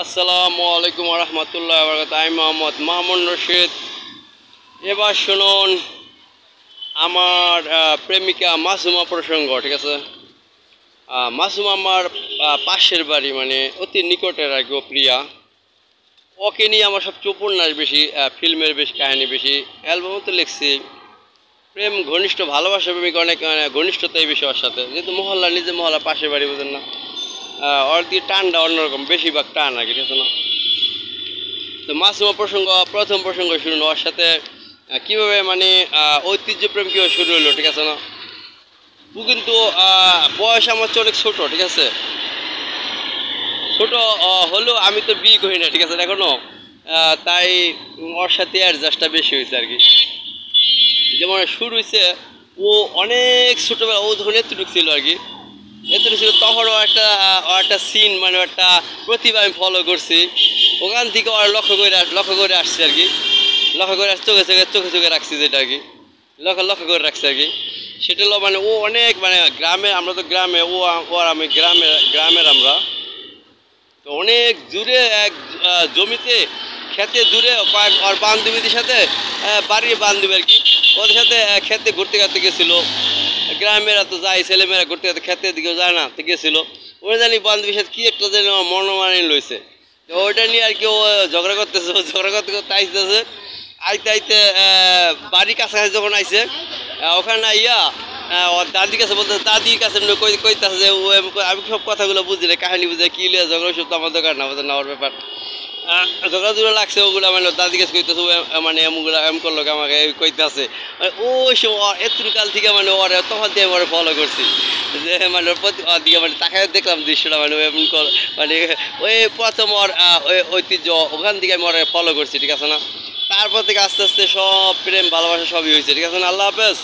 আসসালামু আলাইকুম রহমতুল্লাহ বরকাত। আমি মোহাম্মদ মামুন রশিদ। এবার শুনুন আমার প্রেমিকা মাসুমা প্রসঙ্গ। ঠিক আছে, মাসুমা আমার পাশের বাড়ি, মানে অতি নিকটের আর কি, প্রিয়া। ওকে নিয়ে আমার সবচেয়ে উপন্যাস বেশি, ফিল্মের বেশি, কাহিনী বেশি, অ্যালবামও তো লিখছি। প্রেম ঘনিষ্ঠ, ভালোবাসা প্রেমিক অনেক, ঘনিষ্ঠতাই বেশি ওর সাথে, যেহেতু মহল্লা, নিজে মহল্লা, পাশের বাড়ি, বুঝেন না। ওর দিয়ে টানটা অন্যরকম, বেশিরভাগ টান আর কি, ঠিক আছে না। তো মাসুমা প্রসঙ্গ, প্রথম প্রসঙ্গ শুনুন। ওর সাথে কীভাবে মানে ঐতিহ্যপ্রেম কীভাবে শুরু হলো, ঠিক আছে না। ও কিন্তু বয়স আমার চেয়ে অনেক ছোটো, ঠিক আছে। ছোটো হলেও আমি তো বিয়ে করি না, ঠিক আছে এখনও। তাই ওর সাথে অ্যাডজাস্টটা বেশি হয়েছে আর কি। যেমন শুরু হয়েছে, ও অনেক ছোটোবেলা, ও যখন এতটুকু ছিল আর কি, এতটুকু ছিল, তখনও একটা সিন, মানে একটা প্রতিভা আমি ফলো করছি। ওখান থেকে ওর লক্ষ্য করে আসছে আর কি। লক্ষ্য করে চোখে চোখে রাখছি, যেটা আর কি লক্ষ্য করে রাখছি আর কি। সেটা হলো মানে ও অনেক, মানে গ্রামে, আমরা তো গ্রামে, ও আর আমি গ্রামের আমরা তো অনেক দূরে এক জমিতে, খেতে দূরে ওর বান্ধবীদের সাথে, বাড়ির বান্ধবী আর কি, ওদের সাথে খেতে ঘুরতে গেছিলো। গ্রামেরা তো যায়, ছেলেমেয়েরা ঘুরতে খেতে দিকেও যায় না, তো গেছিলো। ওরা জানি বান্ধবীর সাথে কী একটা যেন মনোমানি লইছে, তো ওইটা নিয়ে আর কি ও ঝগড়া করতেছে। ঝগড়া করতে আইতেছে, আইতে বাড়ির কাছাকাছি যখন আইছে, ওখানে আইয়া ওর দাদির কাছে বলতেছে, দাদির কাছে কইতেছে যে আমি সব কথাগুলো বুঝি না, কাহিনী বুঝে কী লিয়ে ঝগড়া, সব তো আমার দরকার না, বুঝেন না ওর ব্যাপার। ঝগড়া দুটো লাগছে, ওগুলো মানে দাদি কাছে কইতেছে, মানে এমনগুলো এম করলো আমাকে কইতেছে। ওই সময় এতটুকু কাল থেকে মানে ওর তখন দিয়ে আমি ফলো করছি, যে মানে ওর প্রতি দিকে মানে তাকে দেখলাম দৃশ্যটা, মানে এমন মানে ওই প্রথম ওর ওই ঐতিহ্য, ওখান থেকে আমি ওর ফলো করছি, ঠিক আছে না। তারপর থেকে আস্তে আস্তে সব প্রেম ভালোবাসা সবই হয়েছে, ঠিক আছে না। আল্লাহ হাফেজ।